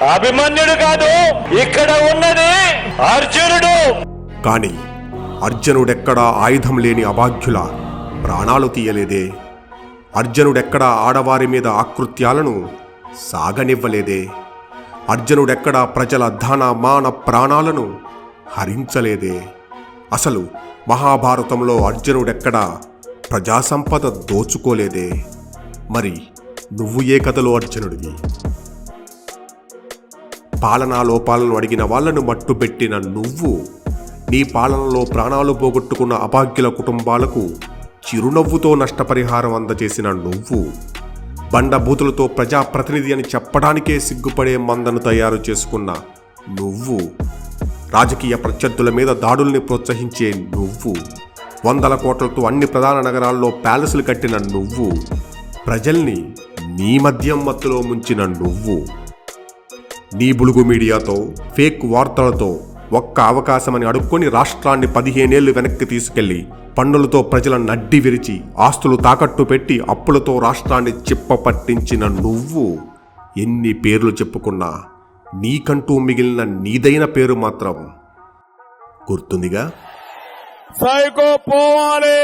అభిమన్యుడు కాదు, ఇక్కడ ఉన్నది అర్జునుడు. కాని అర్జునుడెక్కడా ఆయుధం లేని అభాగ్యుల ప్రాణాలు తీయలేదే. అర్జునుడెక్కడా ఆడవారి మీద ఆకృత్యాలను సాగనివ్వలేదే. అర్జునుడెక్కడా ప్రజల ధన మాన ప్రాణాలను హరించలేదే. అసలు మహాభారతంలో అర్జునుడెక్కడా ప్రజాసంపద దోచుకోలేదే. మరి నువ్వు ఏ కథలో అర్జునుడివి? పాలనా లోపాలను అడిగిన వాళ్లను మట్టుబెట్టిన నువ్వు, నీ పాలనలో ప్రాణాలు పోగొట్టుకున్న అభాగ్యుల కుటుంబాలకు చిరునవ్వుతో నష్టపరిహారం అందజేసిన నువ్వు, బండబూతులతో ప్రజాప్రతినిధి అని చెప్పడానికే సిగ్గుపడే మందను తయారు చేసుకున్న నువ్వు, రాజకీయ ప్రత్యర్థుల మీద దాడుల్ని ప్రోత్సహించే నువ్వు, 100 కోట్లతో అన్ని ప్రధాన నగరాల్లో ప్యాలెస్లు కట్టిన నువ్వు, ప్రజల్ని నీ మద్యం మత్తులో ముంచిన నువ్వు, నీ బులుగు మీడియాతో ఫేక్ వార్తలతో ఒక్క అవకాశమని అడుక్కొని రాష్ట్రాన్ని 15 ఏళ్లు వెనక్కి తీసుకెళ్లి పన్నులతో ప్రజల నడ్డి విరిచి ఆస్తులు తాకట్టు పెట్టి అప్పులతో రాష్ట్రాన్ని చిప్పపట్టించిన నువ్వు, ఎన్ని పేర్లు చెప్పుకున్నా నీకంటూ మిగిలిన నీదైన పేరు మాత్రం గుర్తుందిగా. సైకో పోవాలి.